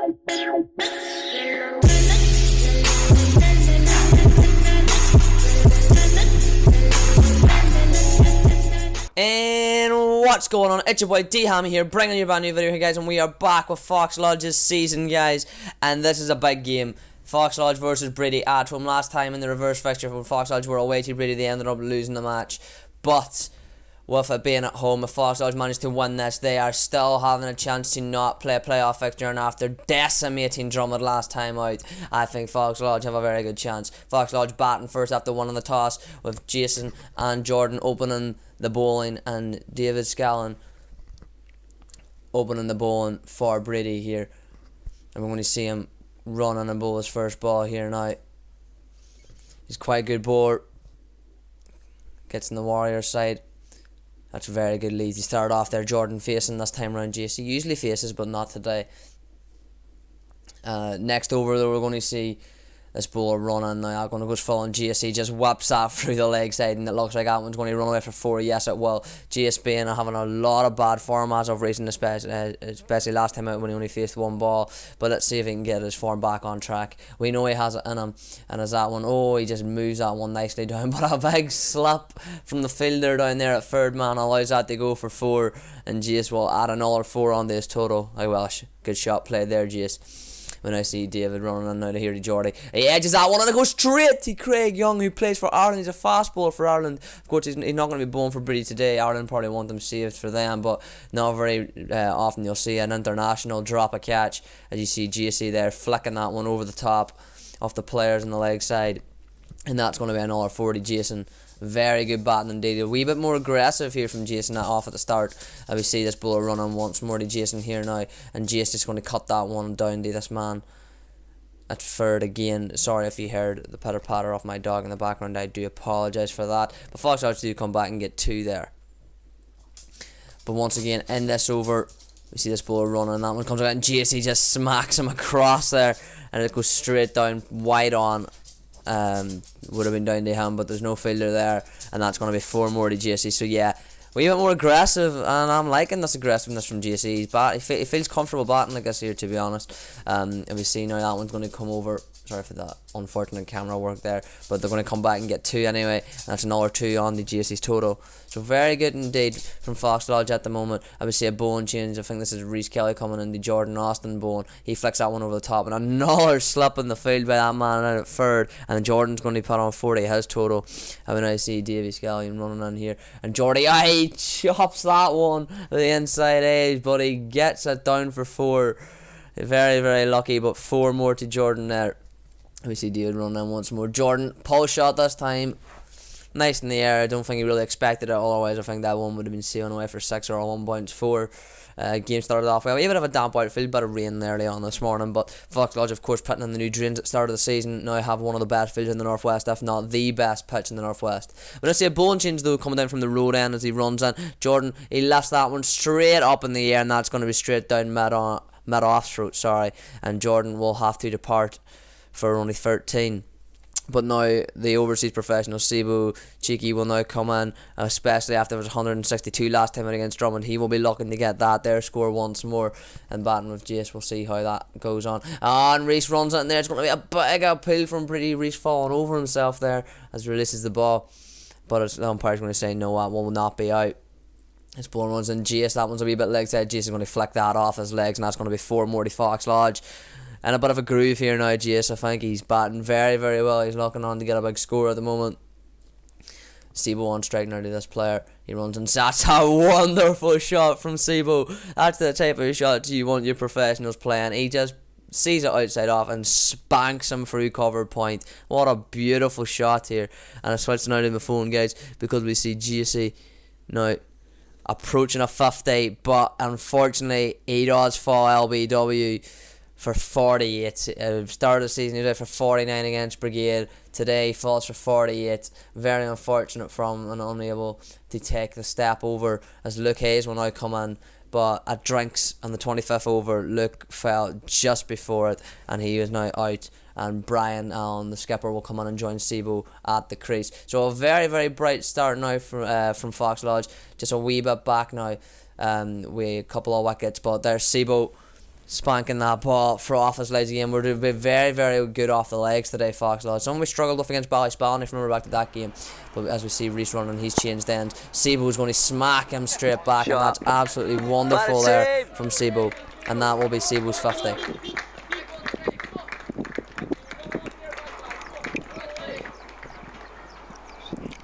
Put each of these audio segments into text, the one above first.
And what's going on? It's your boy D-Hammy here, bringing you a brand new video here, guys, and we are back with Fox Lodge's season, guys, and this is a big game. Fox Lodge versus Bready at home. Last time in the reverse fixture when Fox Lodge were away to Bready, they ended up losing the match, but with it being at home, if Fox Lodge managed to win this, they are still having a chance to not play a playoff fixture, and after decimating Drummond last time out, I think Fox Lodge have a very good chance. Fox Lodge batting first after winning the toss, with Jason and Jordan opening the bowling and David Scallon opening the bowling for Bready here. And we're going to see him running and bowl his first ball here now. He's quite a good bowler. Gets in the Warriors side. That's a very good lead. He started off there, Jordan facing this time around JC. Usually faces, but not today. Next over, though, we're going to see this bowler running now. I'm going to go full on GSC, just whips that through the leg side, and it looks like that one's going to run away for 4. Yes, it will. GSB are having a lot of bad form as of recent, especially last time out when he only faced one ball. But let's see if he can get his form back on track. We know he has it in him, and as that one, oh, he just moves that one nicely down. But a big slip from the fielder down there at third man allows that to go for 4, and GS will add another 4 onto his total. I wish. Good shot played there, GS. When I see David running in now to here to Geordie, he edges that one and it goes straight to Craig Young, who plays for Ireland. He's a fast bowler for Ireland. Of course, he's not going to be bowling for Bready today. Ireland probably want him saved for them, but not very often you'll see an international drop a catch, as you see GSC there flicking that one over the top of the players on the leg side, and that's going to be another 40. Jason, very good batting indeed. A wee bit more aggressive here from Jason off at the start. We see this bowler running once more to Jason here now, and Jason is going to cut that one down to this man at third again. Sorry if you heard the pitter patter of my dog in the background, I do apologise for that. But Fox Lodge do come back and get 2 there. But once again, in this over, we see this bowler running, and that one comes out, and JC just smacks him across there, and it goes straight down, wide on. Would have been down to him, but there's no fielder there, and that's going to be 4 more to JC. So yeah, we went more aggressive, and I'm liking this aggressiveness from JC. He feels comfortable batting like this here, to be honest. And we see now that one's going to come over. Sorry for that unfortunate camera work there, but they're going to come back and get 2 anyway, and that's another 2 on the GSC's total. So very good indeed from Fox Lodge at the moment. I would see a bowling change. I think this is Reece Kelly coming in, the Jordan Austin bowling. He flicks that one over the top, and another slip in the field by that man out at third, and then Jordan's going to put on 40 his total. I mean, I see Davy Scallion running in here, and Jordy, he chops that one to the inside edge, but he gets it down for 4. Very, very lucky, but 4 more to Jordan there. We see David run in once more. Jordan, pull shot this time. Nice in the air. I don't think he really expected it. Otherwise, I think that one would have been sailing away for 6 or 1.4. Game started off well. Even have a damp outfield, bit of rain early on this morning. But Fox Lodge, of course, putting in the new drains at the start of the season. Now have one of the best fields in the Northwest, if not the best pitch in the Northwest. But I see a bowling change, though, coming down from the road end as he runs in. Jordan, he lifts that one straight up in the air, and that's going to be straight down mid-off throat, sorry. And Jordan will have to depart for only 13. But now the overseas professional Cebu Cheeky will now come in, especially after it was 162 last time out against Drummond. He will be looking to get that there score once more, and batting with Jace. We'll see how that goes on. And Reece runs it in there. It's going to be a big appeal from Bready. Reece falling over himself there as he releases the ball, but the umpire's going to say no, that one will not be out. This ball runs in Jace. That one's a wee bit leg side. Jace is going to flick that off his legs, and that's going to be 4 more to Fox Lodge. And a bit of a groove here now, Jace. I think he's batting very, very well. He's looking on to get a big score at the moment. Sebo on strike now to this player. He runs and that's a wonderful shot from Sebo. That's the type of shot you want your professionals playing. He just sees it outside off and spanks him through covered point. What a beautiful shot here. And I switched now to my phone, guys, because we see GC now approaching a 50, but unfortunately he does fall LBW for 48. Start of the season he was out for 49 against Brigade. Today he falls for 48. Very unfortunate from and unable to take the step over, as Luke Hayes will now come in. But at drinks on the 25th over, Luke fell just before it, and he is now out. And Brian Allen, the skipper, will come on and join Sebo at the crease. So a very, very bright start now from Fox Lodge. Just a wee bit back now with a couple of wickets. But there's Sebo spanking that ball for off his legs again. We're doing very, very good off the legs today, Fox Lodge. Something we struggled with against Ballyspellin, if you remember back to that game. But as we see Reece running, he's changed ends. Sebo's going to smack him straight back, and that's absolutely wonderful there from Sebo. And that will be Sebo's 50.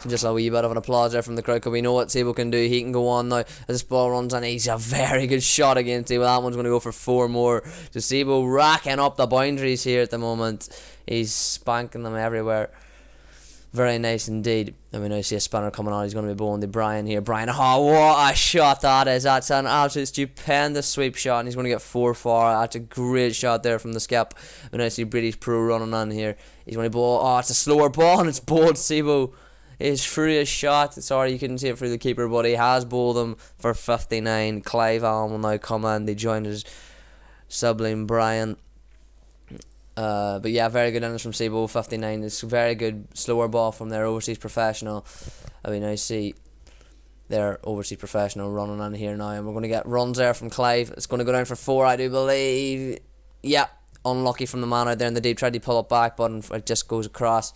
Just a wee bit of an applause there from the crowd, because we know what Sebo can do. He can go on now as this ball runs, and he's a very good shot against Sebo. That one's going to go for 4 more. So Sebo racking up the boundaries here at the moment. He's spanking them everywhere. Very nice indeed. And we now see a spinner coming on. He's going to be bowling to Brian here. Brian, oh, what a shot that is. That's an absolute stupendous sweep shot, and he's going to get 4 far. That's a great shot there from the skip. We now see Bready's pro running on here. He's going to bowl. Oh, it's a slower ball, and it's bowled Sebo. His freest shot. Sorry, you couldn't see it through the keeper, but he has bowled him for 59. Clive Allen will now come in. They join his sibling Brian. But yeah, very good innings from Sebo. 59. It's a very good slower ball from their overseas professional. I mean, I see their overseas professional running on here now, and we're going to get runs there from Clive. It's going to go down for 4, I do believe. Yeah, unlucky from the man out there in the deep. Tried to pull it back, but it just goes across,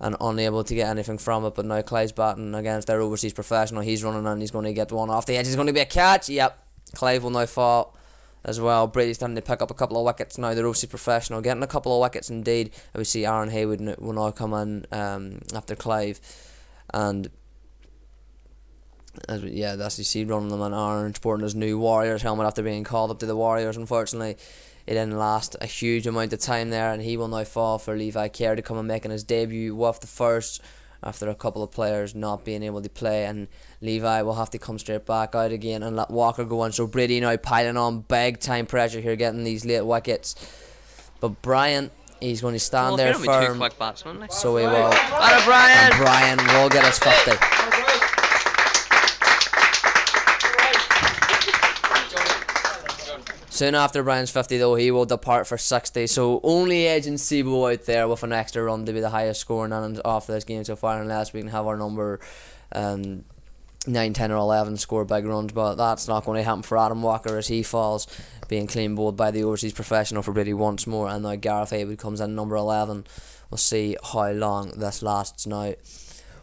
and unable to get anything from it. But now Clive's batting against their overseas professional. He's running and he's going to get one off the edge. It's going to be a catch. Yep, Clive will now fall as well. Brady's starting to pick up a couple of wickets now. Their overseas professional getting a couple of wickets indeed. And we see Aaron Haywood will now come in after Clive. And that's you see running them on Aaron sporting his new Warriors helmet after being called up to the Warriors. Unfortunately, it didn't last a huge amount of time there, and he will now fall for Levi Kerr to come and making his debut with the first after a couple of players not being able to play, and Levi will have to come straight back out again and let Walker go on. So Brady now piling on big time pressure here, getting these late wickets. But Brian, he's going to stand there firm. So he will. And Brian will get his 50. Soon after Brian's 50 though, he will depart for 60, so only edging Sebo out there with an extra run to be the highest scoring innings off this game so far, unless we can have our number 9, 10 or 11 score big runs. But that's not going to happen for Adam Walker as he falls, being clean bowled by the overseas professional for Brady once more. And now Gareth Haywood comes in number 11. We'll see how long this lasts now,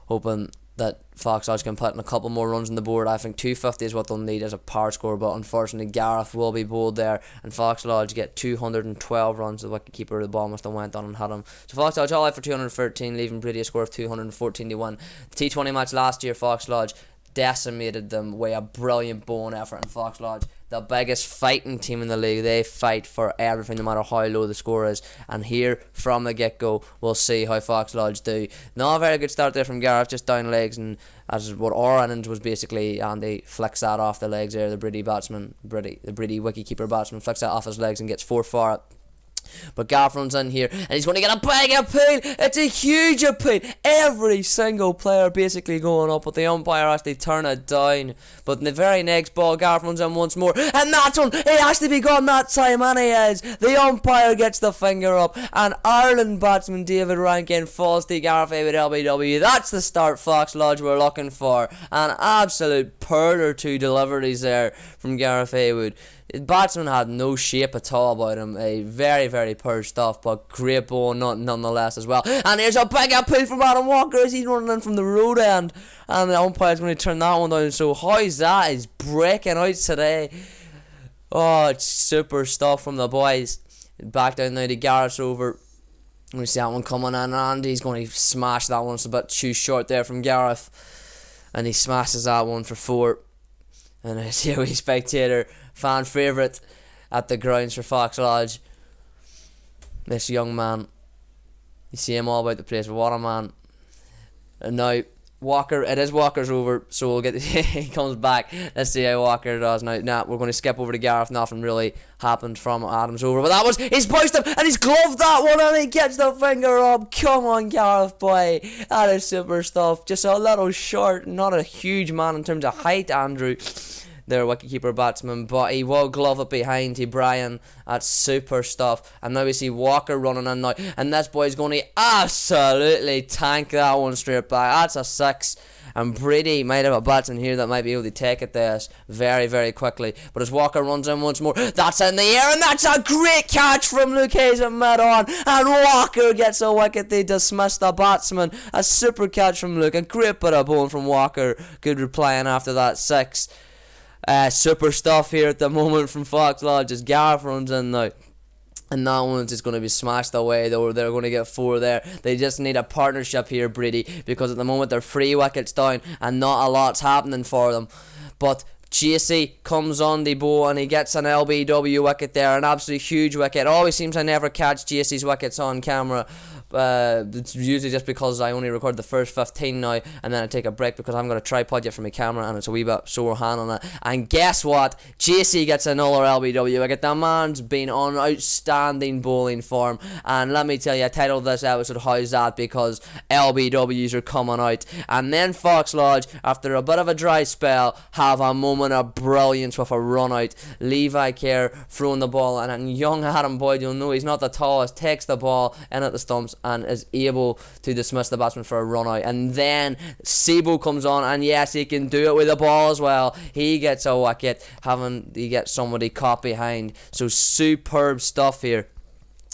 hoping that Fox Lodge can put in a couple more runs on the board. I think 250 is what they'll need as a power score, but unfortunately Gareth will be bowled there, and Fox Lodge get 212 runs. The wicketkeeper of the ball must have went on and had him. So Fox Lodge all out for 213, leaving Brady a score of 214 to 1. The T20 match last year, Fox Lodge decimated them with a brilliant bowling effort, and Fox Lodge, the biggest fighting team in the league, they fight for everything no matter how low the score is. And here from the get-go, we'll see how Fox Lodge do. Not a very good start there from Gareth, just down legs, and as what our innings was basically, Andy flicks that off the legs there. The Bready wicketkeeper batsman flicks that off his legs and gets 4 for it. But Gareth runs in here and he's going to get a big appeal. It's a huge appeal. Every single player basically going up, but the umpire actually turn it down. But in the very next ball, Gareth runs in once more, and that's one. He has to be gone that time, and he is. The umpire gets the finger up, and Ireland batsman David Rankin falls to Gareth Haywood LBW. That's the start Fox Lodge we're looking for. An absolute pearl or two deliveries there from Gareth Haywood. The batsman had no shape at all about him. A very, very poor stuff, but great ball nonetheless as well. And here's a big appeal from Adam Walker as he's running in from the road end, and the umpire's going to turn that one down. So HOWZAT is breaking out today. Oh, it's super stuff from the boys. Back down now to Gareth's over. We see that one coming in, and he's going to smash that one. It's a bit too short there from Gareth, and he smashes that one for 4. And I see a wee spectator, fan favourite at the grounds for Fox Lodge. This young man, you see him all about the place. What a man! And now Walker, it is Walker's over, so we'll get he comes back. Let's see how Walker does now. Nah, we're going to skip over to Gareth. Nothing really happened from Adam's over, but that was, he's pushed him and he's gloved that one and he gets the finger up. Come on, Gareth boy, that is super stuff. Just a little short, not a huge man in terms of height, Andrew. their wicketkeeper batsman, but he will glove it behind to Brian. That's super stuff. And now we see Walker running in now, and this boy's going to absolutely tank that one straight back. That's a 6. And Bready might have a batsman here that might be able to take it there very, very quickly. But as Walker runs in once more, that's in the air, and that's a great catch from Luke Hayes at mid-on. And Walker gets a wicket. They dismiss the batsman. A super catch from Luke. A great bit of bowling from Walker. Good replying after that 6. Super stuff here at the moment from Fox Lodge as Gareth runs in now. And that one's just going to be smashed away, though. They're going to get 4 there. They just need a partnership here, Bready, because at the moment they're 3 wickets down and not a lot's happening for them. But JC comes on the bowl and he gets an LBW wicket there, an absolutely huge wicket. It always seems I never catch JC's wickets on camera. It's usually just because I only record the first 15 now, and then I take a break because I'm going to tripod yet for my camera and it's a wee bit sore hand on it. And guess what? JC gets another LBW wicket. The man's been on outstanding bowling form, and let me tell you, I titled this episode How's That because LBWs are coming out. And then Fox Lodge, after a bit of a dry spell, have a moment of brilliance with a run out. Levi Kerr throwing the ball, and young Adam Boyd, you'll know he's not the tallest, takes the ball in at the stumps and is able to dismiss the batsman for a run out. And then Sebo comes on, and yes, he can do it with the ball as well. He gets a wicket, he gets somebody caught behind. So superb stuff here.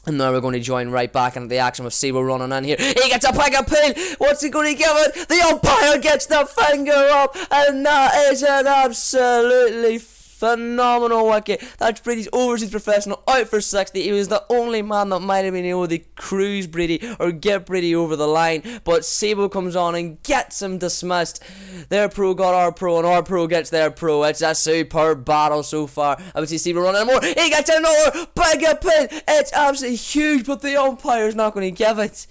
And now we're going to join right back into the action with Sebo running in here. He gets a pick and peel. What's he going to give it? The umpire gets the finger up, and that is an absolutely phenomenal wicket. That's Brady's overseas professional out for 60. He was the only man that might have been able to cruise Brady or get Brady over the line, but Sebo comes on and gets him dismissed. Their pro got our pro, and our pro gets their pro. It's a superb battle so far. I would see Sebo running more. He gets another big pin. It's absolutely huge, but the umpire's not going to give it.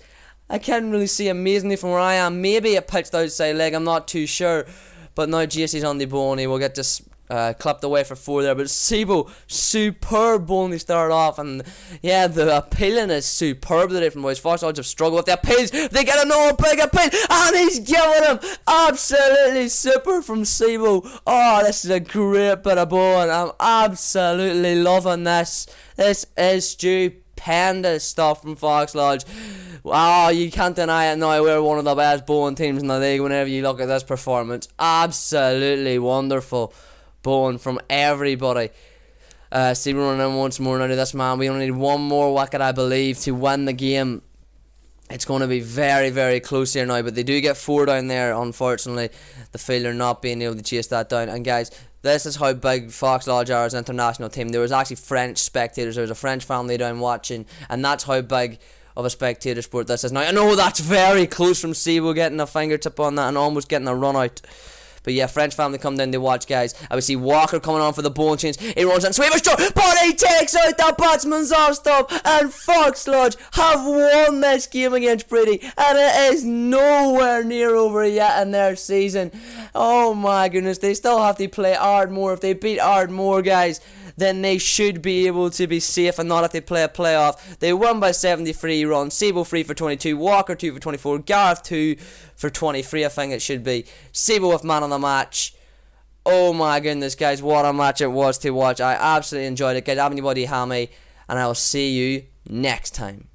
I can't really see amazingly from where I am. Maybe it pitched outside leg, I'm not too sure. But now JC's on the ball and he will get this clipped away for 4 there. But Sebo, superb bowling to start off, and yeah, the appealing is superb today from boys. Fox Lodge have struggled with the appeals. They get another big appeal, and he's giving him absolutely super from Sebo. Oh, this is a great bit of bowling. I'm absolutely loving this. This is stupendous stuff from Fox Lodge. Wow, you can't deny it now. We're one of the best bowling teams in the league whenever you look at this performance. Absolutely wonderful bowling from everybody. Stephen running in once more now to this man. We only need one more wicket, I believe, to win the game. It's going to be very, very close here now, but they do get 4 down there, unfortunately. The fielder not being able to chase that down. And guys, this is how big Fox Lodge are as an international team. There was actually French spectators. There was a French family down watching, and that's how big of a spectator sport this is. Now, I know that's very close from Sebo getting a fingertip on that and almost getting a run out. But yeah, French family come down to watch, guys. I would see Walker coming on for the bowling change. He runs in, sweeper stroke, but he takes out the batsman's off stop. And Fox Lodge have won this game against Bready. And it is nowhere near over yet in their season. Oh my goodness, they still have to play Ardmore. If they beat Ardmore, guys, then they should be able to be safe, and not if they play a playoff. They won by 73 runs. Sebo 3 for 22, Walker 2 for 24, Gareth 2 for 23, I think it should be. Sebo with man of the match. Oh my goodness, guys, what a match it was to watch. I absolutely enjoyed it. Guys, have anybody hammy, and I will see you next time.